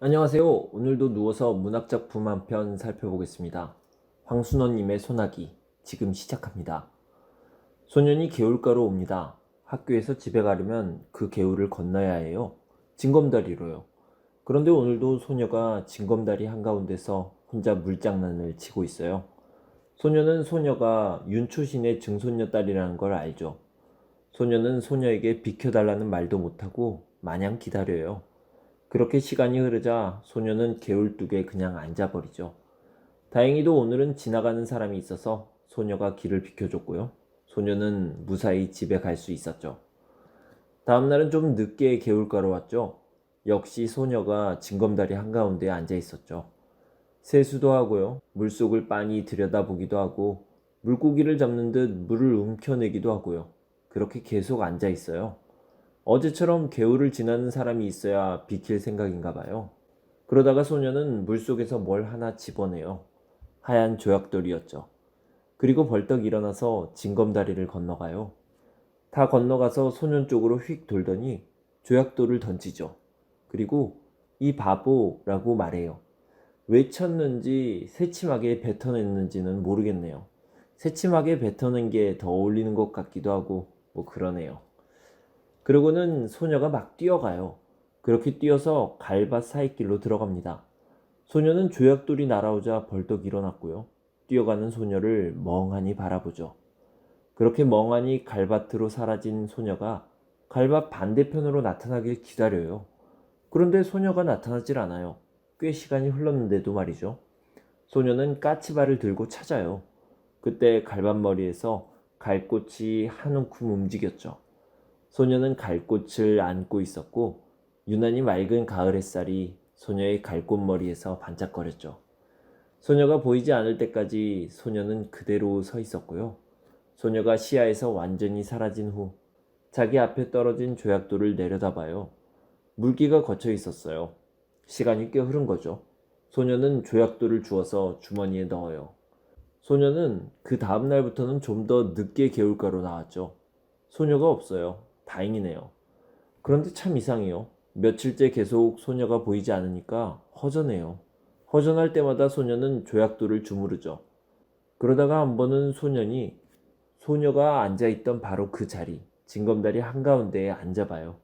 안녕하세요. 오늘도 누워서 문학작품 한 편 살펴보겠습니다. 황순원님의 소나기, 지금 시작합니다. 소년이 개울가로 옵니다. 학교에서 집에 가려면 그 개울을 건너야 해요. 징검다리로요. 그런데 오늘도 소녀가 징검다리 한가운데서 혼자 물장난을 치고 있어요. 소녀는 소녀가 윤초신의 증손녀 딸이라는 걸 알죠. 소녀는 소녀에게 비켜달라는 말도 못하고 마냥 기다려요. 그렇게 시간이 흐르자 소녀는 개울뚝에 그냥 앉아버리죠. 다행히도 오늘은 지나가는 사람이 있어서 소녀가 길을 비켜줬고요. 소녀는 무사히 집에 갈 수 있었죠. 다음날은 좀 늦게 개울가로 왔죠. 역시 소녀가 징검다리 한가운데에 앉아 있었죠. 세수도 하고요. 물속을 빤히 들여다보기도 하고 물고기를 잡는 듯 물을 움켜내기도 하고요. 그렇게 계속 앉아 있어요. 어제처럼 개울을 지나는 사람이 있어야 비킬 생각인가 봐요. 그러다가 소녀는 물속에서 뭘 하나 집어내요. 하얀 조약돌이었죠. 그리고 벌떡 일어나서 징검다리를 건너가요. 다 건너가서 소년 쪽으로 휙 돌더니 조약돌을 던지죠. 그리고 이 바보라고 말해요. 왜 쳤는지 새침하게 뱉어냈는지는 모르겠네요. 새침하게 뱉어낸 게 더 어울리는 것 같기도 하고 뭐 그러네요. 그러고는 소녀가 막 뛰어가요. 그렇게 뛰어서 갈밭 사이길로 들어갑니다. 소녀는 조약돌이 날아오자 벌떡 일어났고요. 뛰어가는 소녀를 멍하니 바라보죠. 그렇게 멍하니 갈밭으로 사라진 소녀가 갈밭 반대편으로 나타나길 기다려요. 그런데 소녀가 나타나질 않아요. 꽤 시간이 흘렀는데도 말이죠. 소녀는 까치발을 들고 찾아요. 그때 갈밭머리에서 갈꽃이 한 움큼 움직였죠. 소녀는 갈꽃을 안고 있었고 유난히 맑은 가을 햇살이 소녀의 갈꽃머리에서 반짝거렸죠. 소녀가 보이지 않을 때까지 소녀는 그대로 서 있었고요. 소녀가 시야에서 완전히 사라진 후 자기 앞에 떨어진 조약돌을 내려다봐요. 물기가 거쳐 있었어요. 시간이 꽤 흐른 거죠. 소녀는 조약돌을 주워서 주머니에 넣어요. 소녀는 그 다음 날부터는 좀 더 늦게 개울가로 나왔죠. 소녀가 없어요. 다행이네요. 그런데 참 이상해요. 며칠째 계속 소녀가 보이지 않으니까 허전해요. 허전할 때마다 소녀는 조약돌을 주무르죠. 그러다가 한 번은 소녀가 앉아있던 바로 그 자리, 징검다리 한가운데에 앉아봐요.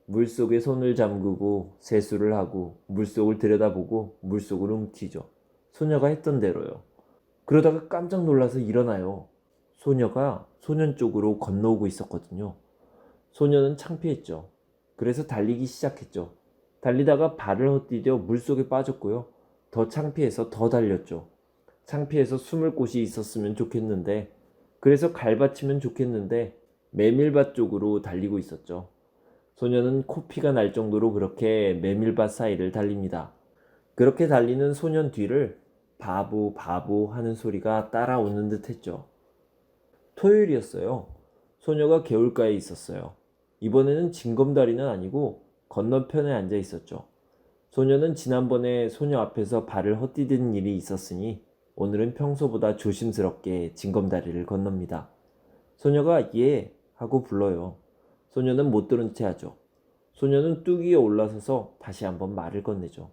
물속에 손을 잠그고 세수를 하고 물속을 들여다보고 물속을 움키죠. 소녀가 했던 대로요. 그러다가 깜짝 놀라서 일어나요. 소녀가 소년 쪽으로 건너오고 있었거든요. 소녀는 창피했죠. 그래서 달리기 시작했죠. 달리다가 발을 헛디뎌 물속에 빠졌고요. 더 창피해서 더 달렸죠. 창피해서 숨을 곳이 있었으면 좋겠는데, 그래서 갈바치면 좋겠는데 메밀밭 쪽으로 달리고 있었죠. 소녀는 코피가 날 정도로 그렇게 메밀밭 사이를 달립니다. 그렇게 달리는 소년 뒤를 바보 바보 하는 소리가 따라오는 듯 했죠. 토요일이었어요. 소녀가 개울가에 있었어요. 이번에는 징검다리는 아니고 건너편에 앉아 있었죠. 소녀는 지난번에 소녀 앞에서 발을 헛디딘 일이 있었으니 오늘은 평소보다 조심스럽게 징검다리를 건넙니다. 소녀가 예 하고 불러요. 소녀는 못 들은 채 하죠. 소녀는 뚝 위에 올라서서 다시 한번 말을 건네죠.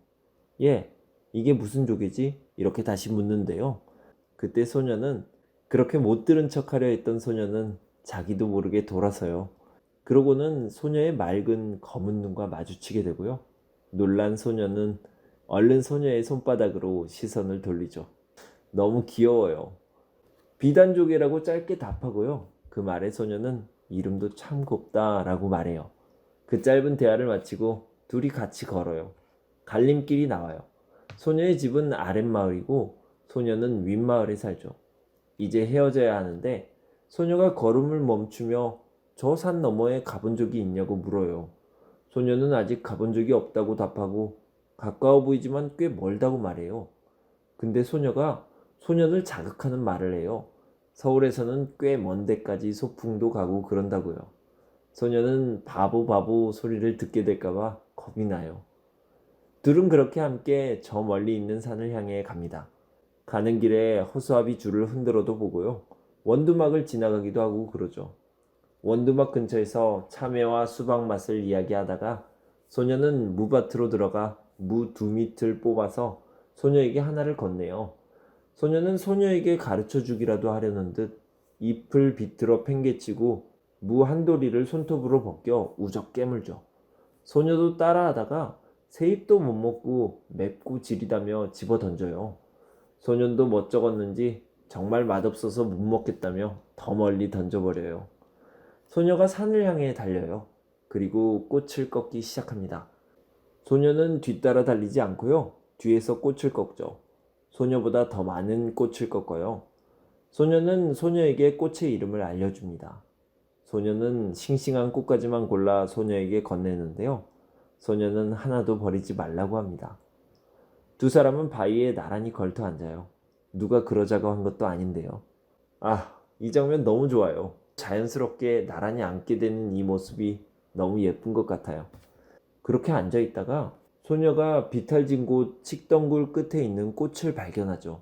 예, 이게 무슨 조개지? 이렇게 다시 묻는데요. 그때 소녀는 그렇게 못 들은 척하려 했던 소녀는 자기도 모르게 돌아서요. 그러고는 소녀의 맑은 검은 눈과 마주치게 되고요. 놀란 소녀는 얼른 소녀의 손바닥으로 시선을 돌리죠. 너무 귀여워요. 비단조개라고 짧게 답하고요. 그 말에 소녀는 이름도 참 곱다 라고 말해요. 그 짧은 대화를 마치고 둘이 같이 걸어요. 갈림길이 나와요. 소녀의 집은 아랫마을이고 소녀는 윗마을에 살죠. 이제 헤어져야 하는데 소녀가 걸음을 멈추며 저 산 너머에 가본 적이 있냐고 물어요. 소녀는 아직 가본 적이 없다고 답하고 가까워 보이지만 꽤 멀다고 말해요. 근데 소녀가 소년을 자극하는 말을 해요. 서울에서는 꽤 먼 데까지 소풍도 가고 그런다고요. 소녀는 바보 바보 소리를 듣게 될까봐 겁이 나요. 둘은 그렇게 함께 저 멀리 있는 산을 향해 갑니다. 가는 길에 허수아비 줄을 흔들어도 보고요. 원두막을 지나가기도 하고 그러죠. 원두막 근처에서 참외와 수박 맛을 이야기하다가 소녀는 무밭으로 들어가 무 2밑을 뽑아서 소녀에게 하나를 건네요. 소녀는 소녀에게 가르쳐 주기라도 하려는 듯 잎을 비틀어 팽개치고 무 한 도리를 손톱으로 벗겨 우적 깨물죠. 소녀도 따라하다가 새 잎도 못 먹고 맵고 지리다며 집어 던져요. 소년도 멋쩍었는지 정말 맛없어서 못 먹겠다며 더 멀리 던져버려요. 소녀가 산을 향해 달려요. 그리고 꽃을 꺾기 시작합니다. 소녀는 뒤따라 달리지 않고요. 뒤에서 꽃을 꺾죠. 소녀보다 더 많은 꽃을 꺾어요. 소녀는 소녀에게 꽃의 이름을 알려줍니다. 소녀는 싱싱한 꽃가지만 골라 소녀에게 건네는데요. 소녀는 하나도 버리지 말라고 합니다. 두 사람은 바위에 나란히 걸터 앉아요. 누가 그러자고 한 것도 아닌데요. 아, 이 장면 너무 좋아요. 자연스럽게 나란히 앉게 되는 이 모습이 너무 예쁜 것 같아요. 그렇게 앉아 있다가 소녀가 비탈진 곳 칡덩굴 끝에 있는 꽃을 발견하죠.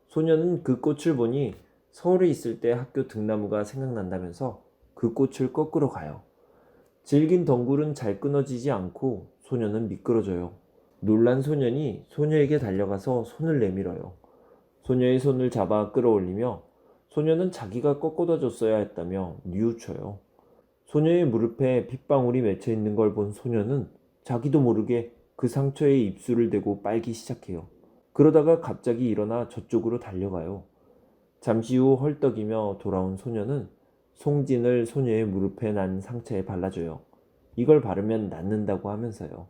소녀는 그 꽃을 보니 서울에 있을 때 학교 등나무가 생각난다면서 그 꽃을 꺾으러 가요. 질긴 덩굴은 잘 끊어지지 않고 소녀는 미끄러져요. 놀란 소년이 소녀에게 달려가서 손을 내밀어요. 소녀의 손을 잡아 끌어올리며 소녀는 자기가 꺾어다 줬어야 했다며 뉘우쳐요. 소녀의 무릎에 핏방울이 맺혀 있는 걸 본 소녀는 자기도 모르게 그 상처에 입술을 대고 빨기 시작해요. 그러다가 갑자기 일어나 저쪽으로 달려가요. 잠시 후 헐떡이며 돌아온 소녀는 송진을 소녀의 무릎에 난 상처에 발라줘요. 이걸 바르면 낫는다고 하면서요.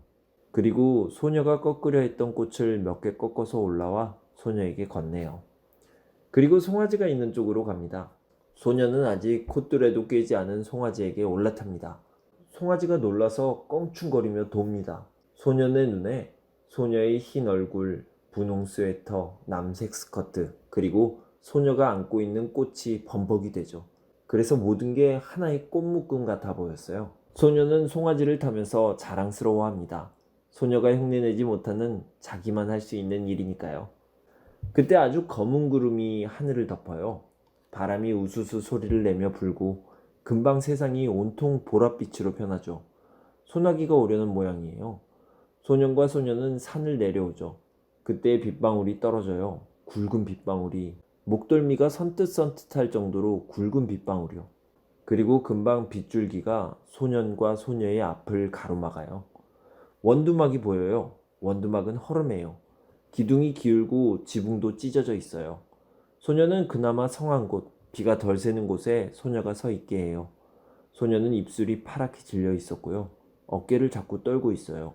그리고 소녀가 꺾으려 했던 꽃을 몇 개 꺾어서 올라와 소녀에게 건네요. 그리고 송아지가 있는 쪽으로 갑니다. 소녀는 아직 콧뚜레도 깨지 않은 송아지에게 올라탑니다. 송아지가 놀라서 껑충거리며 돕니다. 소년의 눈에 소녀의 흰 얼굴, 분홍 스웨터, 남색 스커트, 그리고 소녀가 안고 있는 꽃이 범벅이 되죠. 그래서 모든 게 하나의 꽃묶음 같아 보였어요. 소녀는 송아지를 타면서 자랑스러워합니다. 소녀가 흉내내지 못하는 자기만 할 수 있는 일이니까요. 그때 아주 검은 구름이 하늘을 덮어요. 바람이 우수수 소리를 내며 불고 금방 세상이 온통 보랏빛으로 변하죠. 소나기가 오려는 모양이에요. 소년과 소녀는 산을 내려오죠. 그때 빗방울이 떨어져요. 굵은 빗방울이 목덜미가 선뜻선뜻할 정도로 굵은 빗방울이요. 그리고 금방 빗줄기가 소년과 소녀의 앞을 가로막아요. 원두막이 보여요. 원두막은 허름해요. 기둥이 기울고 지붕도 찢어져 있어요. 소녀는 그나마 성한 곳, 비가 덜 새는 곳에 소녀가 서 있게 해요. 소녀는 입술이 파랗게 질려 있었고요. 어깨를 자꾸 떨고 있어요.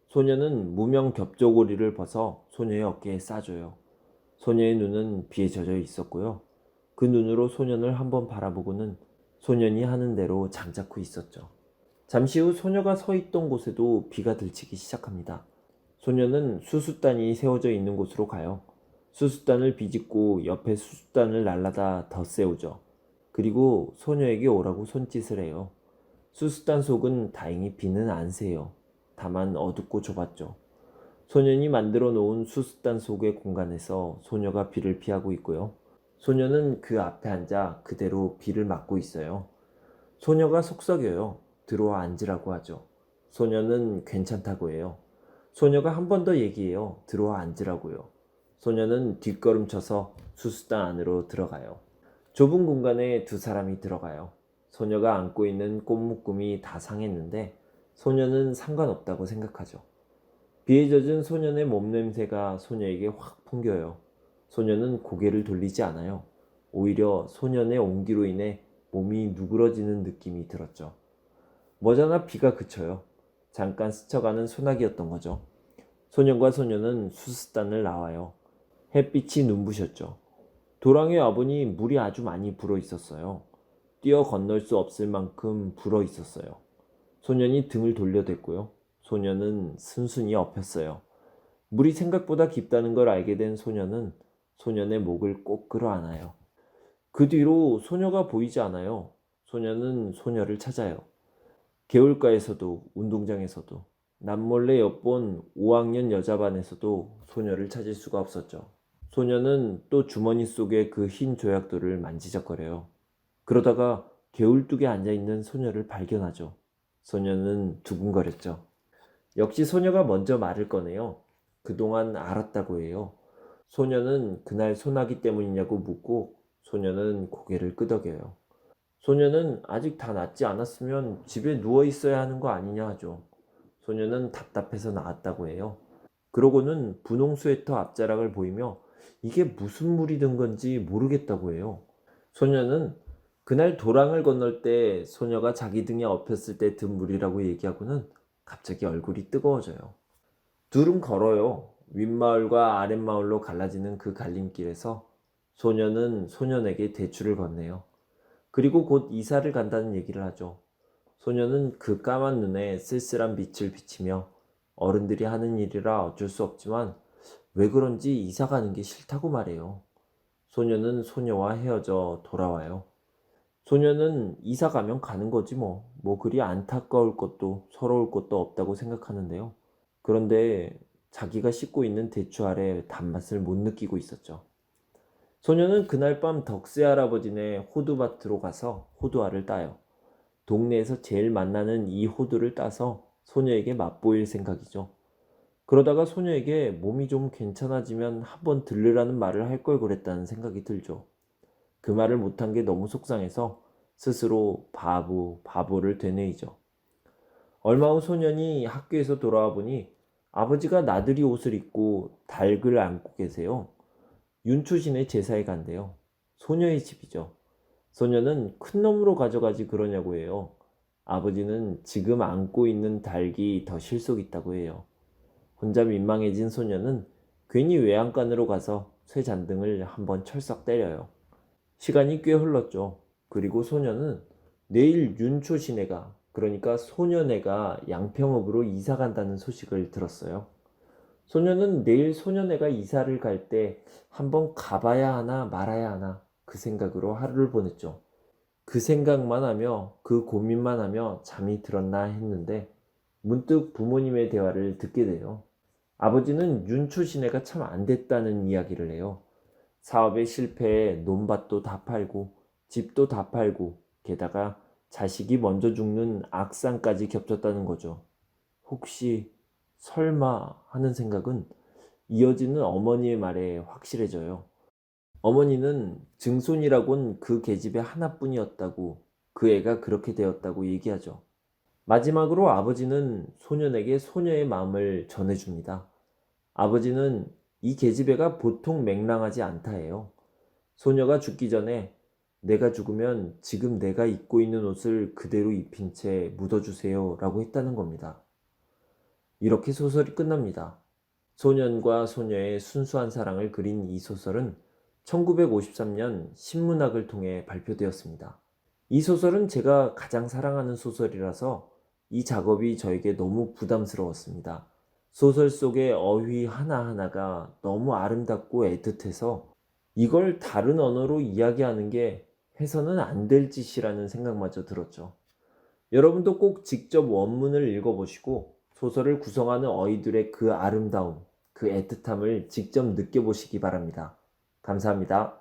소녀는 무명 겹저고리를 벗어 소녀의 어깨에 싸줘요. 소녀의 눈은 비에 젖어 있었고요. 그 눈으로 소년을 한번 바라보고는 소년이 하는 대로 장잡고 있었죠. 잠시 후 소녀가 서 있던 곳에도 비가 들치기 시작합니다. 소녀는 수숫단이 세워져 있는 곳으로 가요. 수숫단을 비집고 옆에 수숫단을 날라다 덧세우죠. 그리고 소녀에게 오라고 손짓을 해요. 수숫단 속은 다행히 비는 안 새요. 다만 어둡고 좁았죠. 소년이 만들어 놓은 수숫단 속의 공간에서 소녀가 비를 피하고 있고요. 소녀는 그 앞에 앉아 그대로 비를 맞고 있어요. 소녀가 속썩여요. 들어와 앉으라고 하죠. 소녀는 괜찮다고 해요. 소녀가 한 번 더 얘기해요. 들어와 앉으라고요. 소녀는 뒷걸음쳐서 수숫단 안으로 들어가요. 좁은 공간에 두 사람이 들어가요. 소녀가 안고 있는 꽃묶음이 다 상했는데 소녀는 상관없다고 생각하죠. 비에 젖은 소년의 몸냄새가 소녀에게 확 풍겨요. 소녀는 고개를 돌리지 않아요. 오히려 소년의 온기로 인해 몸이 누그러지는 느낌이 들었죠. 머지않아 비가 그쳐요. 잠깐 스쳐가는 소나기였던 거죠. 소년과 소녀는 수숫단을 나와요. 햇빛이 눈부셨죠. 도랑에 와보니 물이 아주 많이 불어 있었어요. 뛰어 건널 수 없을 만큼 불어 있었어요. 소년이 등을 돌려댔고요. 소녀는 순순히 엎였어요. 물이 생각보다 깊다는 걸 알게 된 소녀는 소년의 목을 꼭 끌어안아요. 그 뒤로 소녀가 보이지 않아요. 소녀는 소녀를 찾아요. 개울가에서도 운동장에서도 남몰래 엿본 5학년 여자반에서도 소녀를 찾을 수가 없었죠. 소녀는 또 주머니 속의 그 흰 조약돌을 만지작거려요. 그러다가 개울뚝에 앉아있는 소녀를 발견하죠. 소녀는 두근거렸죠. 역시 소녀가 먼저 말을 꺼내요. 그동안 알았다고 해요. 소녀는 그날 소나기 때문이냐고 묻고 소녀는 고개를 끄덕여요. 소녀는 아직 다 낫지 않았으면 집에 누워 있어야 하는 거 아니냐 하죠. 소녀는 답답해서 나왔다고 해요. 그러고는 분홍 스웨터 앞자락을 보이며 이게 무슨 물이 든 건지 모르겠다고 해요. 소녀는 그날 도랑을 건널 때 소녀가 자기 등에 엎였을 때 든 물이라고 얘기하고는 갑자기 얼굴이 뜨거워져요. 둘은 걸어요. 윗마을과 아랫마을로 갈라지는 그 갈림길에서 소녀는 소년에게 대출을 건네요. 그리고 곧 이사를 간다는 얘기를 하죠. 소녀는 그 까만 눈에 쓸쓸한 빛을 비치며 어른들이 하는 일이라 어쩔 수 없지만 왜 그런지 이사 가는 게 싫다고 말해요. 소녀는 소녀와 헤어져 돌아와요. 소녀는 이사 가면 가는 거지 뭐. 뭐 그리 안타까울 것도 서러울 것도 없다고 생각하는데요. 그런데 자기가 씻고 있는 대추 아래 단맛을 못 느끼고 있었죠. 소녀는 그날 밤 덕세 할아버지네 호두밭으로 가서 호두알을 따요. 동네에서 제일 맛나는 이 호두를 따서 소녀에게 맛보일 생각이죠. 그러다가 소녀에게 몸이 좀 괜찮아지면 한번 들르라는 말을 할 걸 그랬다는 생각이 들죠. 그 말을 못한 게 너무 속상해서 스스로 바보를 되뇌이죠. 얼마 후 소년이 학교에서 돌아와 보니 아버지가 나들이 옷을 입고 닭을 안고 계세요. 윤초신의 제사에 간대요. 소녀의 집이죠. 소녀는 큰 놈으로 가져가지 그러냐고 해요. 아버지는 지금 안고 있는 닭이 더 실속 있다고 해요. 혼자 민망해진 소녀는 괜히 외양간으로 가서 쇠 잔등을 한번 철썩 때려요. 시간이 꽤 흘렀죠. 그리고 소녀는 내일 윤초시네가, 그러니까 소녀네가 양평읍으로 이사 간다는 소식을 들었어요. 소녀는 내일 소녀네가 이사를 갈 때 한번 가봐야 하나 말아야 하나 그 생각으로 하루를 보냈죠. 그 생각만 하며 그 고민만 하며 잠이 들었나 했는데 문득 부모님의 대화를 듣게 돼요. 아버지는 윤초시네가 참 안 됐다는 이야기를 해요. 사업에 실패해 논밭도 다 팔고 집도 다 팔고 게다가 자식이 먼저 죽는 악상까지 겹쳤다는 거죠. 혹시 설마 하는 생각은 이어지는 어머니의 말에 확실해져요. 어머니는 증손이라곤 그 계집의 하나뿐이었다고, 그 애가 그렇게 되었다고 얘기하죠. 마지막으로 아버지는 소년에게 소녀의 마음을 전해줍니다. 아버지는 이 계집애가 보통 맹랑하지 않다 해요. 소녀가 죽기 전에 내가 죽으면 지금 내가 입고 있는 옷을 그대로 입힌 채 묻어주세요 라고 했다는 겁니다. 이렇게 소설이 끝납니다. 소년과 소녀의 순수한 사랑을 그린 이 소설은 1953년 신문학을 통해 발표되었습니다. 이 소설은 제가 가장 사랑하는 소설이라서 이 작업이 저에게 너무 부담스러웠습니다. 소설 속의 어휘 하나하나가 너무 아름답고 애틋해서 이걸 다른 언어로 이야기하는 게 해서는 안 될 짓이라는 생각마저 들었죠. 여러분도 꼭 직접 원문을 읽어보시고 소설을 구성하는 어휘들의 그 아름다움, 그 애틋함을 직접 느껴보시기 바랍니다. 감사합니다.